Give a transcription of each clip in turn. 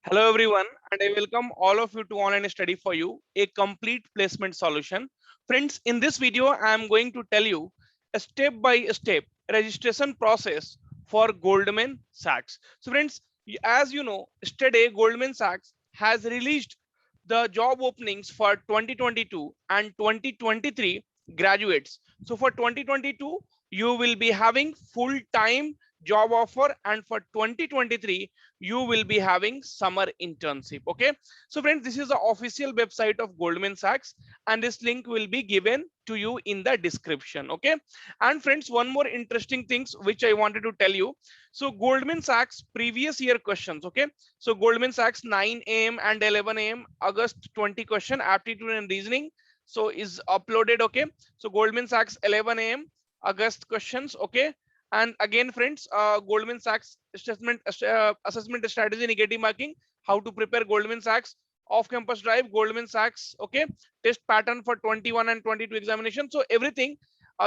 Hello everyone, and I welcome all of you to Online Study for You, a complete placement solution. Friends, in this video, I am going to tell you a step-by-step registration process for Goldman Sachs. So friends, as you know, yesterday Goldman Sachs has released the job openings for 2022 and 2023 graduates. So for 2022, you will be having full-time job offer, and for 2023 you will be having summer internship. Okay, so friends, this is the official website of Goldman Sachs, and this link will be given to you in the description. Okay, and friends, one more interesting things which I wanted to tell you. So Goldman Sachs previous year questions. Okay, so Goldman Sachs 9 a.m. and 11 a.m. August 20 question, aptitude and reasoning, so is uploaded. Okay, so Goldman Sachs 11 a.m. August questions. Okay, and again friends, Goldman Sachs assessment strategy, negative marking, how to prepare Goldman Sachs off campus drive, Goldman Sachs. Okay, test pattern for 21 and 22 examination. So everything,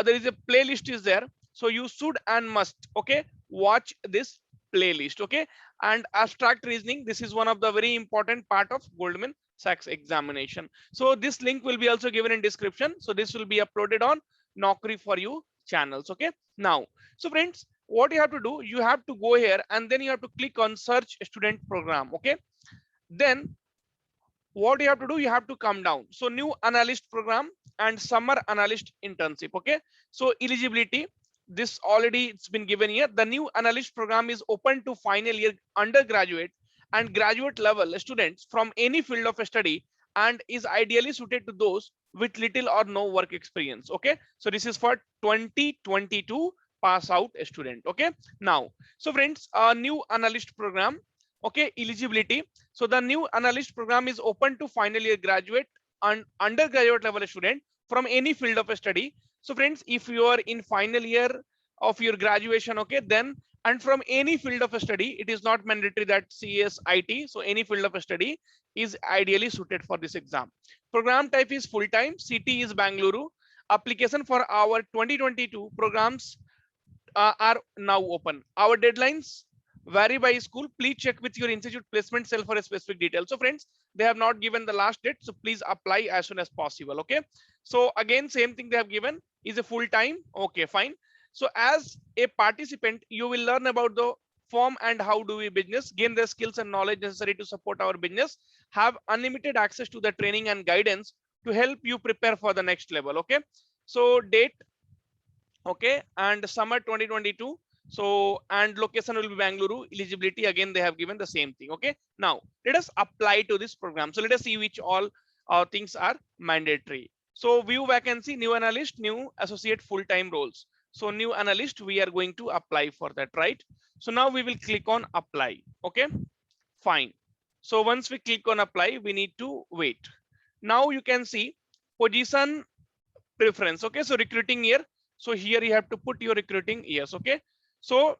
there is a playlist is there, so you should and must, okay, watch this playlist. Okay, and abstract reasoning, this is one of the very important part of Goldman Sachs examination. So this link will be also given in description, so this will be uploaded on Naukri for You channels. Okay, now, so friends, what you have to do, you have to go here and then you have to click on search student program. Okay, then what you have to do, you have to come down, so new analyst program and summer analyst internship. Okay, so eligibility, this already it's been given here. The new analyst program is open to final year undergraduate and graduate level students from any field of study, and is ideally suited to those with little or no work experience. Okay, so this is for 2022 pass out student. Okay, now, so friends, a new analyst program. Okay, eligibility, so the new analyst program is open to final year graduate and undergraduate level student from any field of study. So friends, if you are in final year of your graduation, okay, then, and from any field of study, it is not mandatory that CS IT, so any field of study is ideally suited for this exam. Program type is full time, city is Bangalore. Application for our 2022 programs are now open. Our deadlines vary by school. Please check with your institute placement cell for a specific detail. So friends, they have not given the last date, so please apply as soon as possible. Okay, so again, same thing they have given is a full time. Okay, fine. So as a participant, you will learn about the firm and how do we business, gain the skills and knowledge necessary to support our business, have unlimited access to the training and guidance to help you prepare for the next level. Okay, so date, okay, and summer 2022, so, and location will be Bangalore. Eligibility, again they have given the same thing. Okay, now let us apply to this program. So let us see which all things are mandatory. So view vacancy, new analyst, new associate, full-time roles. So new analyst, we are going to apply for that, right? So now we will click on apply. Okay, fine. So once we click on apply, we need to wait. Now you can see position preference. Okay, so recruiting year, so here you have to put your recruiting years. Okay, so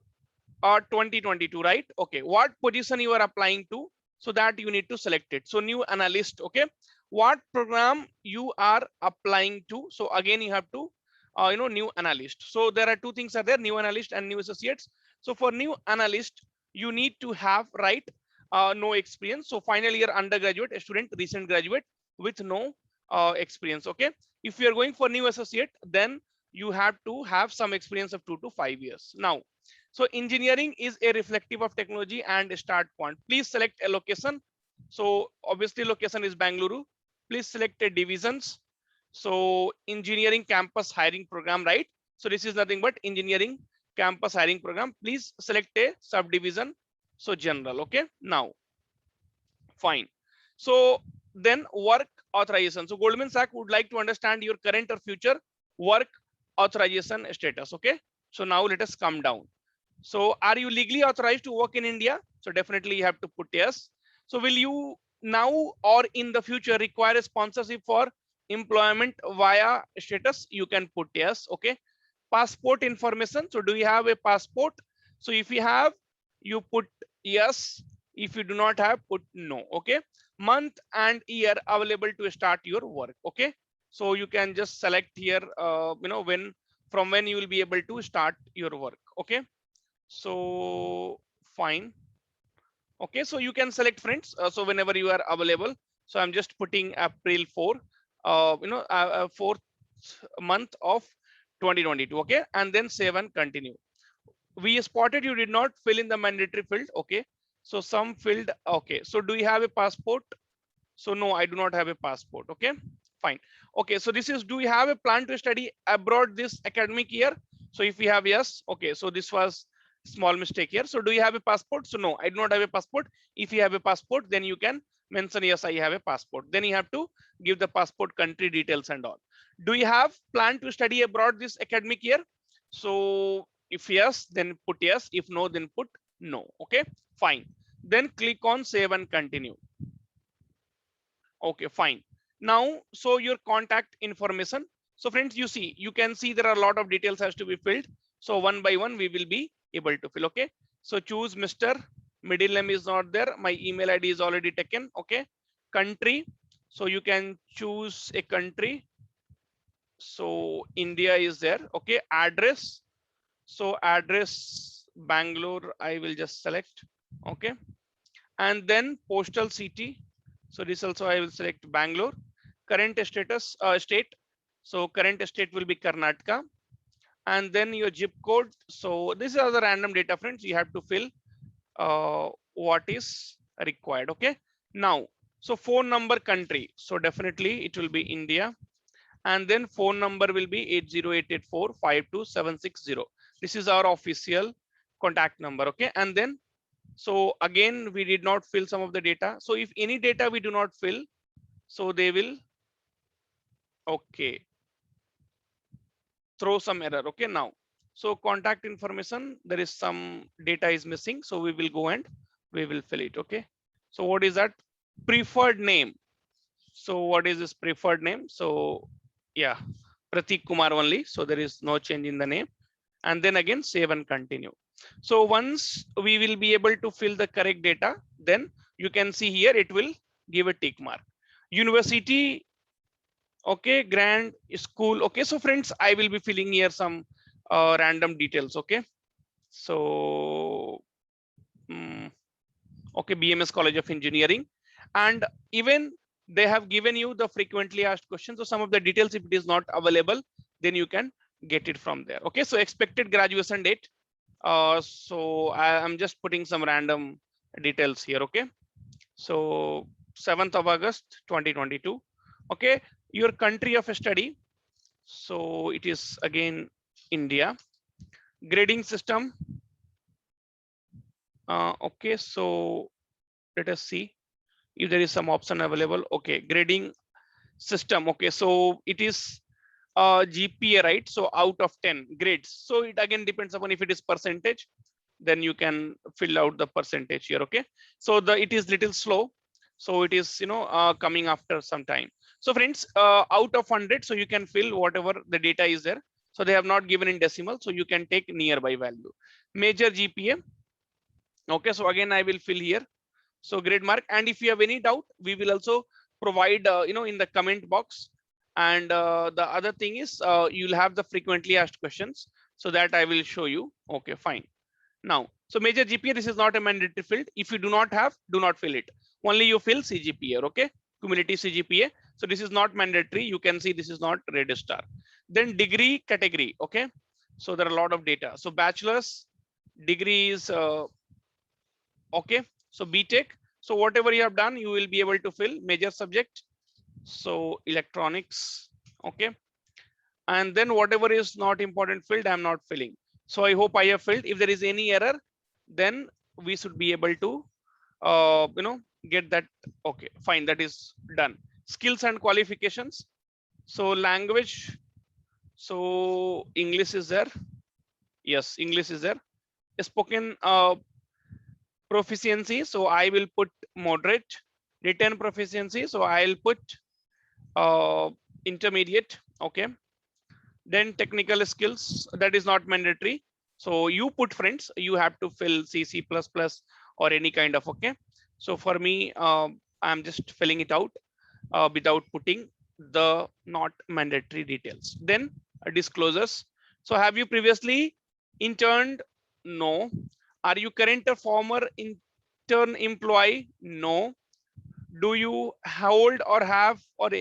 2022, right? Okay, what position you are applying to, so that you need to select it. So new analyst. Okay, what program you are applying to, so again you have to new analyst. So there are two things are there, new analyst and new associates. So for new analyst, you need to have, right, no experience, so final year undergraduate, a student, recent graduate with no experience. Okay, if you are going for new associate, then you have to have some experience of 2 to 5 years. Now, so engineering is a reflective of technology and start point. Please select a location. So obviously location is Bangalore. Please select a divisions. So engineering campus hiring program, right? So this is nothing but engineering campus hiring program. Please select a subdivision. So general. Okay, now fine. So then work authorization. So Goldman Sachs would like to understand your current or future work authorization status. Okay, so now let us come down. So are you legally authorized to work in India? So definitely you have to put yes. So will you now or in the future require a sponsorship for employment via status? You can put yes. Okay, passport information, so do you have a passport? So if you have, you put yes. If you do not have, put no. Okay, month and year available to start your work. Okay, so you can just select here when, from when you will be able to start your work. Okay, so fine. Okay, so you can select friends. So whenever you are available. So I'm just putting April 4, 4th month of 2022. Okay, and then save and continue. We spotted you did not fill in the mandatory field. Okay, so some filled. Okay, so do you have a passport? So no, I do not have a passport. Okay, fine. Okay, so this is, do you have a plan to study abroad this academic year? So if we have yes, okay, so this was small mistake here. So do you have a passport? So no, I do not have a passport. If you have a passport, then you can mention yes, I have a passport. Then you have to give the passport country details and all. Do you have plan to study abroad this academic year? So if yes, then put yes. If no, then put no. Okay, fine. Then click on save and continue. Okay, fine. Now, so your contact information. So friends, you see, you can see there are a lot of details has to be filled. So one by one, we will be able to fill. Okay. So choose Mr. Middle name is not there. My email ID is already taken. Okay. Country. So you can choose a country. So India is there. Okay. Address. So address Bangalore, I will just select. Okay. And then postal city. So this also I will select Bangalore. Current status state. So current state will be Karnataka. And then your zip code. So this is the random data, friends. You have to fill what is required. Okay. Now, so phone number country. So definitely it will be India. And then phone number will be 80884527760. This is our official contact number. Okay. And then so again, we did not fill some of the data. So if any data we do not fill, so they will, okay, throw some error. Okay, now, so contact information, there is some data is missing. So we will go and we will fill it. Okay. So what is that? Preferred name. So what is this preferred name? So yeah, Pratik Kumar only. So there is no change in the name. And then again, save and continue. So once we will be able to fill the correct data, then you can see here it will give a tick mark. University, okay, grand school. Okay, so friends, I will be filling here some random details. Okay, so okay, BMS College of Engineering, and even they have given you the frequently asked questions. So some of the details, if it is not available, then you can get it from there. Okay, so expected graduation date. So I am just putting some random details here. Okay, so 7th of August 2022. Okay, your country of study. So it is again India. Grading system. Okay, so let us see if there is some option available. Okay, grading system. Okay, so it is GPA, right? So out of 10 grades. So it again depends upon if it is percentage, then you can fill out the percentage here. Okay, so the it is little slow, so it is coming after some time. So friends, out of 100, so you can fill whatever the data is there. So they have not given in decimal, so you can take nearby value. Major GPA. Okay, so again I will fill here. So grade mark, and if you have any doubt, we will also provide in the comment box. And the other thing is you'll have the frequently asked questions, so that I will show you. Okay, fine. Now, so major GPA, this is not a mandatory field. If you do not have, do not fill it. Only you fill CGPA. Okay, cumulative CGPA. So this is not mandatory. You can see this is not red star. Then degree category. Okay, so there are a lot of data. So bachelor's degree is okay. So BTech. So whatever you have done, you will be able to fill major subject. So electronics. Okay. And then whatever is not important field, I'm not filling. So I hope I have filled. If there is any error, then we should be able to get that. Okay, fine, that is done. Skills and qualifications. So language. So English is there. Yes, English is there. Spoken proficiency. So I will put moderate. Written proficiency. So I'll put intermediate. Okay. Then technical skills, that is not mandatory. So you put, friends, you have to fill C++ or any kind of. Okay. So for me, I'm just filling it out without putting the not mandatory details. Then disclosures. So have you previously interned? No. Are you current or former in turn employee? No. Do you hold or have or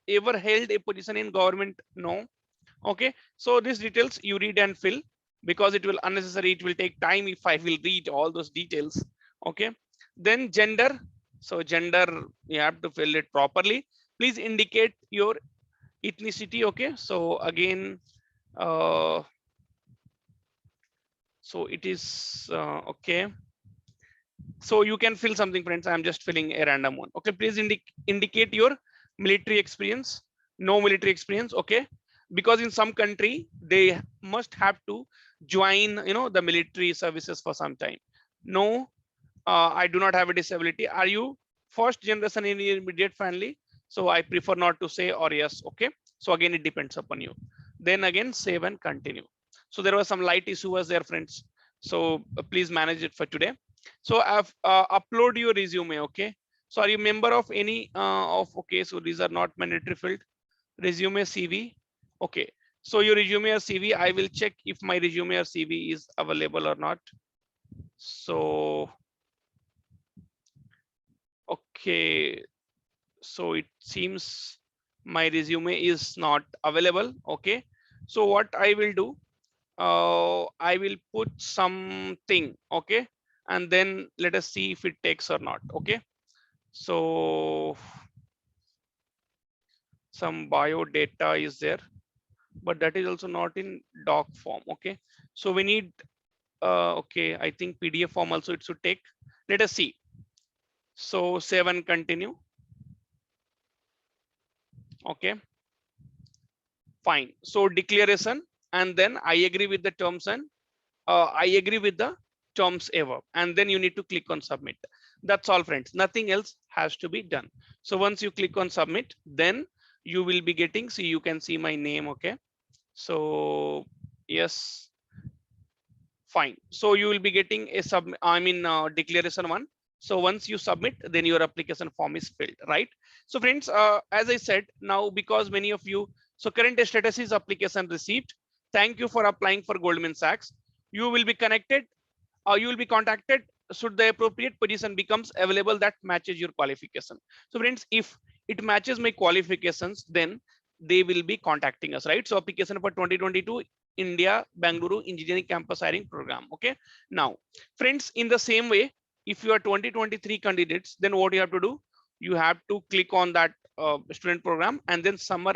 ever held a position in government? No. Okay, so these details you read and fill, because it will unnecessary, it will take time if I will read all those details. Okay, then gender. So gender, you have to fill it properly. Please indicate your ethnicity. Okay, so again, uh, so it is okay. So you can fill something, friends. I'm just filling a random one. Okay, please indicate your military experience. No military experience. Okay, because in some country they must have to join, the military services for some time. No, I do not have a disability. Are you first generation in your immediate family? So I prefer not to say, or yes. Okay, so again it depends upon you. Then again, save and continue. So there was some light issue was there, friends. So please manage it for today. So I've upload your resume. Okay, so are you member of any of, okay, so these are not mandatory field. Resume, CV. Okay, so your resume or CV, I will check if my resume or CV is available or not. So okay, so it seems my resume is not available. Okay, so what I will do, I will put something. Okay, and then let us see if it takes or not. Okay, so some bio data is there, but that is also not in doc form. Okay, so we need okay, I think PDF form also it should take. Let us see. So save and continue. Okay, fine. So declaration, and then I agree with the terms, and I agree with the terms ever, and then you need to click on submit. That's all, friends. Nothing else has to be done. So once you click on submit, then you will be getting, see, you can see my name. Okay, so yes, fine. So you will be getting a declaration one. So once you submit, then your application form is filled, right? So friends, as I said, now because many of you, so current status is application received. Thank you for applying for Goldman Sachs. You will be connected, you will be contacted should the appropriate position becomes available that matches your qualification. So friends, if it matches my qualifications, then they will be contacting us, right? So application for 2022 India Bangalore Engineering Campus Hiring Program. Okay, now friends, in the same way, if you are 2023 candidates, then what you have to do, you have to click on that student program, and then summer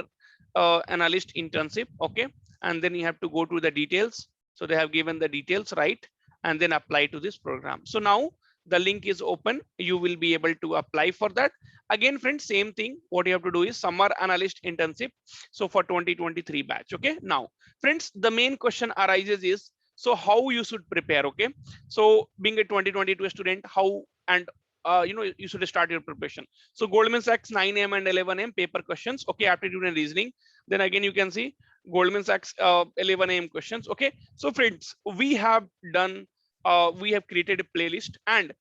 analyst internship. Okay, and then you have to go to the details. So they have given the details, right? And then apply to this program. So now the link is open. You will be able to apply for that. Again, friends, same thing. What you have to do is summer analyst internship. So for 2023 batch. Okay. Now, friends, the main question arises is, so how you should prepare. Okay. So being a 2022 student, how and you should start your preparation. So Goldman Sachs 9 a.m. and 11 a.m. paper questions. Okay. Aptitude and reasoning. Then again, you can see Goldman Sachs 11 a.m. questions. Okay. So friends, we have done, we have created a playlist, and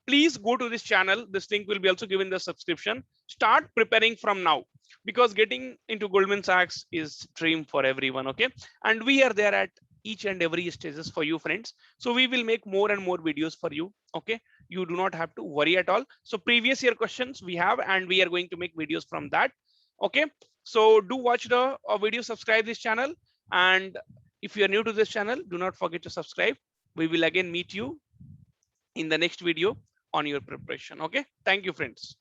please go to this channel. This link will be also given the subscription. Start preparing from now, because getting into Goldman Sachs is dream for everyone. Okay, and we are there at each and every stages for you, friends. So we will make more and more videos for you. Okay, you do not have to worry at all. So previous year questions we have, and we are going to make videos from that. Okay, so do watch the video, subscribe this channel, and if you are new to this channel, do not forget to subscribe. We will again meet you in the next video on your preparation. Okay, thank you, friends.